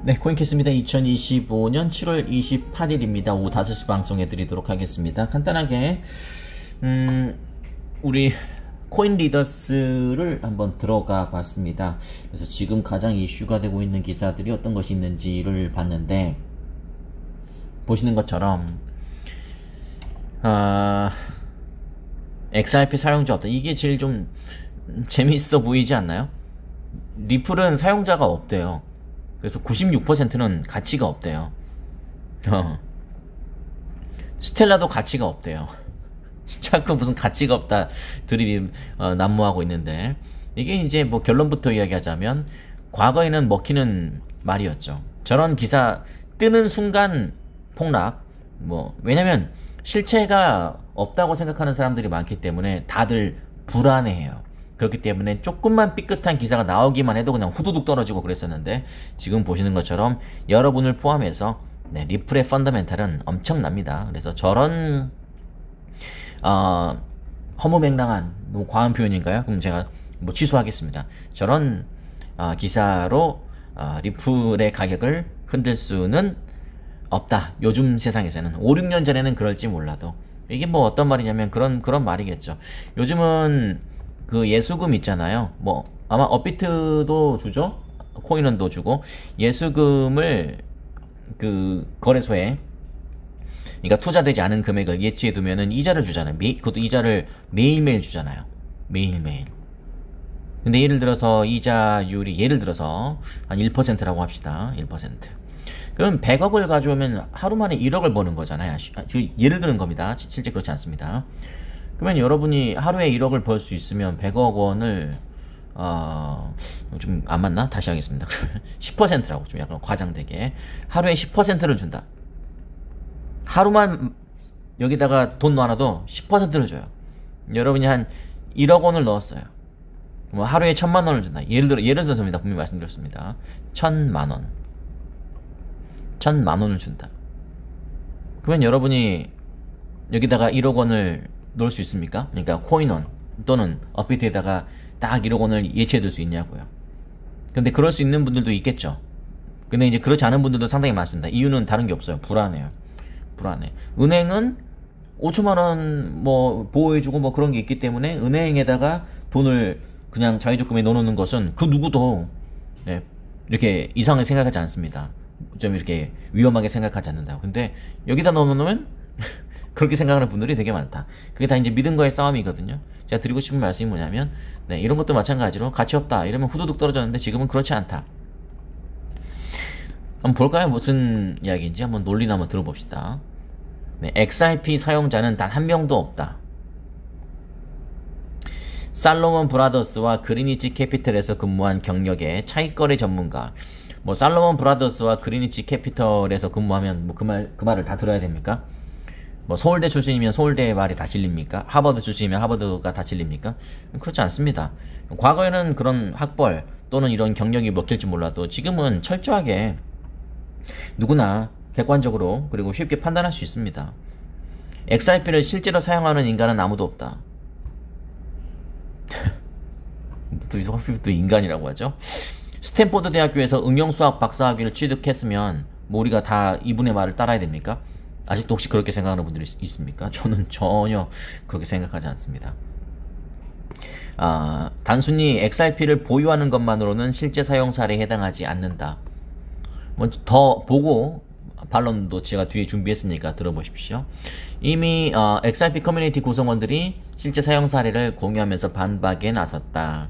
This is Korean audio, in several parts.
네, 코인캐스입니다. 2025년 7월 28일입니다. 오후 5시 방송해 드리도록 하겠습니다. 간단하게 우리 코인 리더스를 한번 들어가 봤습니다. 그래서 지금 가장 이슈가 되고 있는 기사들이 어떤 것이 있는지를 봤는데, 보시는 것처럼 XRP 사용자 없다. 이게 제일 좀 재밌어 보이지 않나요? 리플은 사용자가 없대요. 그래서 96%는 가치가 없대요. 스텔라도 가치가 없대요. 자꾸 무슨 가치가 없다 드립이 난무하고 있는데, 이게 이제 뭐 결론부터 이야기하자면 과거에는 먹히는 말이었죠. 저런 기사 뜨는 순간 폭락. 왜냐면 실체가 없다고 생각하는 사람들이 많기 때문에 다들 불안해해요. 그렇기 때문에 조금만 삐끗한 기사가 나오기만 해도 그냥 후두둑 떨어지고 그랬었는데, 지금 보시는 것처럼 여러분을 포함해서 리플의 펀더멘탈은 엄청납니다. 그래서 저런 허무맹랑한, 너무 과한 표현인가요? 그럼 제가 취소하겠습니다. 저런 기사로 리플의 가격을 흔들 수는 없다. 요즘 세상에서는. 5, 6년 전에는 그럴지 몰라도. 이게 어떤 말이냐면 그런 말이겠죠. 요즘은 그 예수금 있잖아요. 아마 업비트도 주죠. 코인원도 주고, 예수금을 그 거래소에, 그러니까 투자되지 않은 금액을 예치해 두면은 이자를 주잖아요. 그것도 이자를 매일매일 주잖아요. 매일매일. 근데 예를 들어서 이자율이 한 1%라고 합시다. 1%. 그럼 100억을 가져오면 하루 만에 1억을 버는 거잖아요. 예를 드는 겁니다. 실제 그렇지 않습니다. 그러면 여러분이 하루에 1억을 벌 수 있으면 100억 원을 좀 안 맞나? 다시 하겠습니다. 10%라고 좀 약간 과장되게 하루에 10%를 준다. 하루만 여기다가 돈 넣어놔도 10%를 줘요. 여러분이 한 1억 원을 넣었어요. 하루에 1,000만 원을 준다. 예를 들어서입니다. 분명히 말씀드렸습니다. 1,000만 원. 1,000만 원을 준다. 그러면 여러분이 여기다가 1억 원을 넣을 수 있습니까? 그러니까 코인원 또는 업비트에다가 딱 1억 원을 예치해둘 수 있냐고요. 근데 그럴 수 있는 분들도 있겠죠. 근데 이제 그렇지 않은 분들도 상당히 많습니다. 이유는 다른 게 없어요. 불안해요. 불안해. 은행은 5천만 원 보호해주고 그런 게 있기 때문에 은행에다가 돈을 그냥 자기적금에 넣어놓는 것은 그 누구도 이렇게 이상하게 생각하지 않습니다. 좀 이렇게 위험하게 생각하지 않는다고. 근데 여기다 넣어놓으면 그렇게 생각하는 분들이 되게 많다. 그게 다 이제 믿음과의 싸움이거든요. 제가 드리고 싶은 말씀이 뭐냐면, 이런 것도 마찬가지로 가치 없다 이러면 후두둑 떨어졌는데, 지금은 그렇지 않다. 한번 볼까요? 무슨 이야기인지 한번 논리나 한번 들어봅시다. XRP 사용자는 단 한 명도 없다. 살로몬 브라더스와 그리니치 캐피털에서 근무한 경력의 차익거래 전문가. 살로몬 브라더스와 그리니치 캐피털에서 근무하면 그 말을 다 들어야 됩니까? 서울대 출신이면 서울대의 말이 다 진립니까? 하버드 출신이면 하버드가 다 진립니까? 그렇지 않습니다. 과거에는 그런 학벌 또는 이런 경력이 먹힐지 몰라도, 지금은 철저하게 누구나 객관적으로 그리고 쉽게 판단할 수 있습니다. XRP를 실제로 사용하는 인간은 아무도 없다. 또 인간이라고 하죠. 스탠포드 대학교에서 응용수학 박사학위를 취득했으면 우리가 다 이분의 말을 따라야 됩니까? 아직도 혹시 그렇게 생각하는 분들이 있습니까? 저는 전혀 그렇게 생각하지 않습니다. 단순히 XRP를 보유하는 것만으로는 실제 사용 사례에 해당하지 않는다. 더 보고 반론도 제가 뒤에 준비했으니까 들어보십시오. 이미 XRP 커뮤니티 구성원들이 실제 사용 사례를 공유하면서 반박에 나섰다.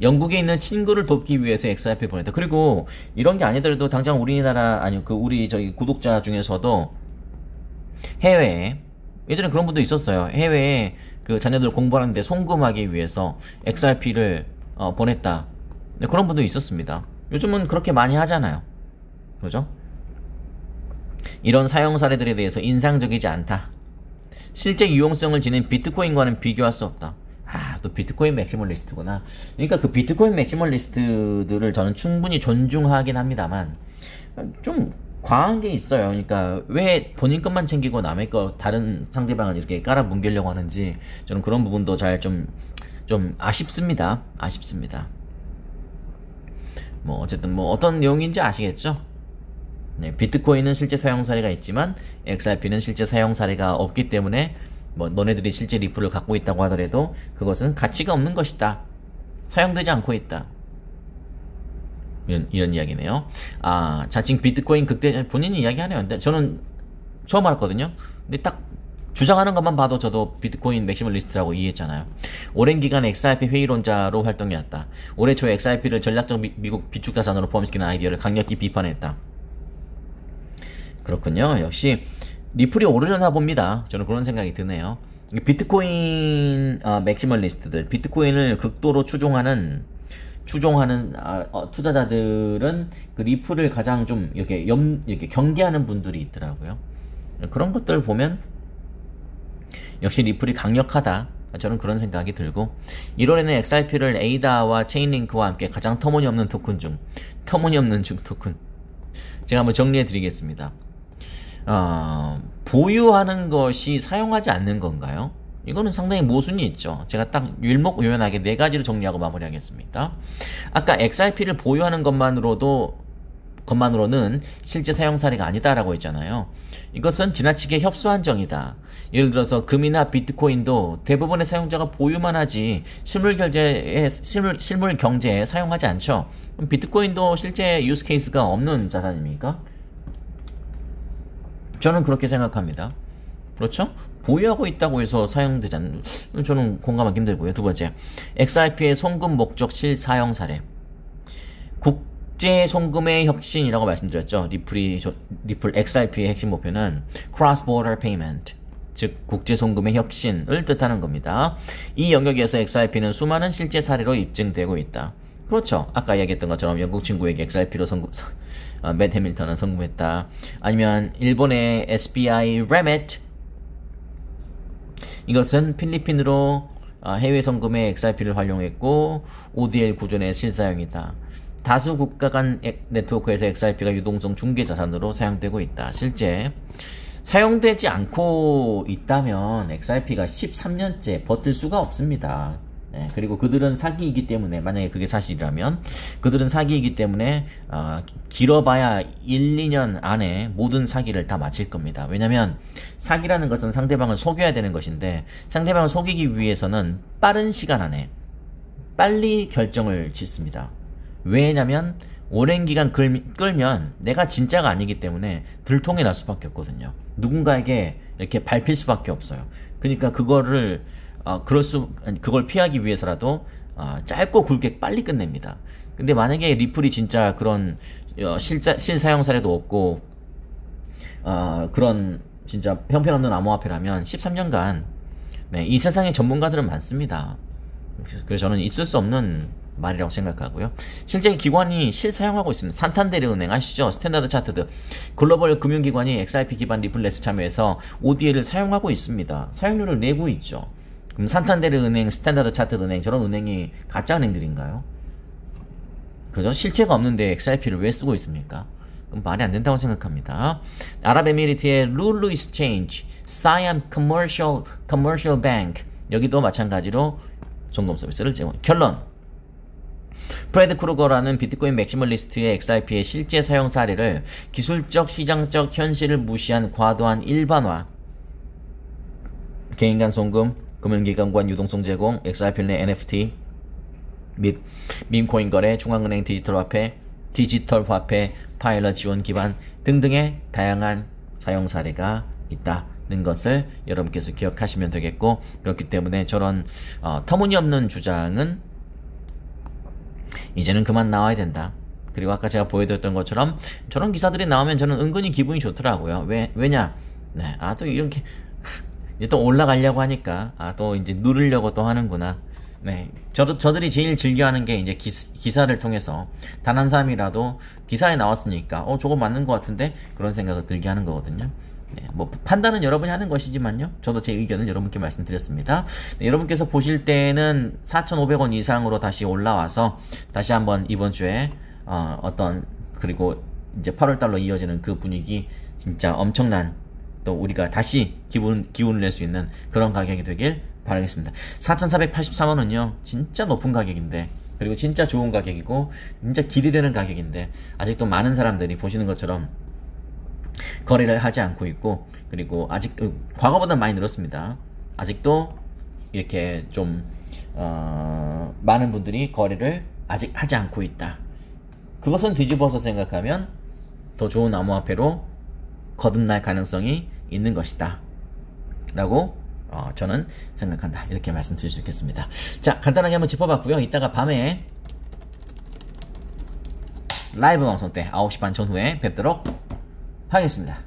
영국에 있는 친구를 돕기 위해서 XRP 보냈다. 그리고 이런 게 아니더라도 당장 우리나라, 우리 구독자 중에서도 해외에, 예전에 그런 분도 있었어요. 해외에 그 자녀들 공부하는데 송금하기 위해서 XRP를 보냈다. 그런 분도 있었습니다. 요즘은 그렇게 많이 하잖아요. 그죠? 이런 사용 사례들에 대해서 인상적이지 않다. 실제 유용성을 지닌 비트코인과는 비교할 수 없다. 또 비트코인 맥시멀리스트구나. 그러니까 그 비트코인 맥시멀리스트들을 저는 충분히 존중하긴 합니다만, 좀 과한 게 있어요. 그러니까 왜 본인 것만 챙기고 남의 거, 다른 상대방을 이렇게 깔아뭉개려고 하는지, 저는 그런 부분도 좀 아쉽습니다. 뭐 어쨌든 뭐 어떤 내용인지 아시겠죠? 네, 비트코인은 실제 사용 사례가 있지만 XRP는 실제 사용 사례가 없기 때문에 뭐 너네들이 실제 리플을 갖고 있다고 하더라도 그것은 가치가 없는 것이다. 사용되지 않고 있다. 이런 이야기네요. 아, 자칭 비트코인 극대 본인이 이야기하네요. 근데 저는 처음 알았거든요. 근데 딱 주장하는 것만 봐도 저도 비트코인 맥시멀리스트라고 이해했잖아요. 오랜 기간 XRP 회의론자로 활동해왔다. 올해 초 XRP를 전략적 미국 비축자산으로 포함시키는 아이디어를 강력히 비판했다. 그렇군요. 역시 리플이 오르려나 봅니다. 저는 그런 생각이 드네요. 비트코인 맥시멀리스트들, 비트코인을 극도로 추종하는 투자자들은 그 리플을 가장 좀 이렇게 경계하는 분들이 있더라고요. 그런 것들 보면 역시 리플이 강력하다. 저는 그런 생각이 들고 1월에는 XRP를 에이다와 체인링크와 함께 가장 터무니없는 토큰 토큰 제가 한번 정리해 드리겠습니다. 보유하는 것이 사용하지 않는 건가요? 이거는 상당히 모순이 있죠. 제가 딱 일목요연하게 4가지로 정리하고 마무리하겠습니다. 아까 XRP를 보유하는 것만으로는 실제 사용 사례가 아니다라고 했잖아요. 이것은 지나치게 협소한 정의다. 예를 들어서 금이나 비트코인도 대부분의 사용자가 보유만 하지 실물 경제에 사용하지 않죠. 그럼 비트코인도 실제 유스 케이스가 없는 자산입니까? 저는 그렇게 생각합니다. 그렇죠? 보유하고 있다고 해서 사용되지 않는, 저는 공감하기 힘들고요. 두 번째, XRP의 송금 목적 실사용 사례. 국제 송금의 혁신이라고 말씀드렸죠. 리플 XRP의 핵심 목표는 Cross Border Payment, 즉 국제 송금의 혁신을 뜻하는 겁니다. 이 영역에서 XRP는 수많은 실제 사례로 입증되고 있다. 그렇죠. 아까 이야기했던 것처럼 영국 친구에게 XRP로 맷 해밀턴은 성공했다. 아니면 일본의 SBI Remit, 이것은 필리핀으로 해외 송금에 XRP를 활용했고 ODL 구조의 실사용이다. 다수 국가 간 네트워크에서 XRP가 유동성 중개 자산으로 사용되고 있다. 실제 사용되지 않고 있다면 XRP가 13년째 버틸 수가 없습니다. 네, 그리고 그들은 사기이기 때문에, 만약에 그게 사실이라면 그들은 사기이기 때문에 길어봐야 1, 2년 안에 모든 사기를 다 마칠 겁니다. 왜냐면 사기라는 것은 상대방을 속여야 되는 것인데, 상대방을 속이기 위해서는 빠른 시간 안에 빨리 결정을 짓습니다. 왜냐면 오랜 기간 끌면 내가 진짜가 아니기 때문에 들통이 날 수밖에 없거든요. 누군가에게 이렇게 밟힐 수밖에 없어요. 그러니까 그걸 피하기 위해서라도 짧고 굵게 빨리 끝냅니다. 근데 만약에 리플이 진짜 그런 실사용 사례도 없고 그런 진짜 형편없는 암호화폐라면 13년간 이 세상에 전문가들은 많습니다. 그래서 저는 있을 수 없는 말이라고 생각하고요. 실제 기관이 실사용하고 있습니다. 산탄데르 은행 아시죠? 스탠다드 차트드 글로벌 금융기관이 XRP 기반 리플렛에 참여해서 ODL을 사용하고 있습니다. 사용료를 내고 있죠. 그럼 산탄데르 은행, 스탠다드 차트드 은행, 저런 은행이 가짜 은행들인가요? 그죠? 실체가 없는데 XRP를 왜 쓰고 있습니까? 그럼 말이 안 된다고 생각합니다. 아랍에미리트의 룰루 익스체인지, 사이암 커머셜 뱅크, 여기도 마찬가지로 송금 서비스를 제공. 결론, 프레드 크루거라는 비트코인 맥시멀리스트의 XRP의 실제 사용 사례를 기술적, 시장적 현실을 무시한 과도한 일반화, 개인 간 송금, 금융기관 간 유동성 제공, XRP 내 NFT 및 밈코인 거래, 중앙은행 디지털 화폐 파일럿 지원 기반 등등의 다양한 사용 사례가 있다는 것을 여러분께서 기억하시면 되겠고, 그렇기 때문에 저런 터무니없는 주장은 이제는 그만 나와야 된다. 그리고 아까 제가 보여드렸던 것처럼 저런 기사들이 나오면 저는 은근히 기분이 좋더라고요. 왜냐? 네, 또 이렇게 이제 또 올라가려고 하니까 또 이제 누르려고 또 하는구나. 네, 저들이 제일 즐겨하는 게 이제 기사를 통해서 단 한 사람이라도 기사에 나왔으니까 저거 맞는 것 같은데 그런 생각을 들게 하는 거거든요. 네, 뭐 판단은 여러분이 하는 것이지만요, 저도 제 의견을 여러분께 말씀드렸습니다. 네, 여러분께서 보실 때는 4,500원 이상으로 다시 올라와서 다시 한번 이번 주에 그리고 이제 8월달로 이어지는 그 분위기, 진짜 엄청난, 또 우리가 다시 기운을 낼 수 있는 그런 가격이 되길 바라겠습니다. 4,483원은요 진짜 높은 가격인데 그리고 진짜 좋은 가격이고 진짜 기대되는 가격인데 아직도 많은 사람들이 보시는 것처럼 거래를 하지 않고 있고, 그리고 아직 과거보다 많이 늘었습니다. 아직도 이렇게 좀 많은 분들이 거래를 아직 하지 않고 있다. 그것은 뒤집어서 생각하면 더 좋은 암호화폐로 거듭날 가능성이 있는 것이다 라고 저는 생각한다. 이렇게 말씀드릴 수 있겠습니다. 자, 간단하게 한번 짚어봤고요. 이따가 밤에 라이브 방송 때 9시 반 전후에 뵙도록 하겠습니다.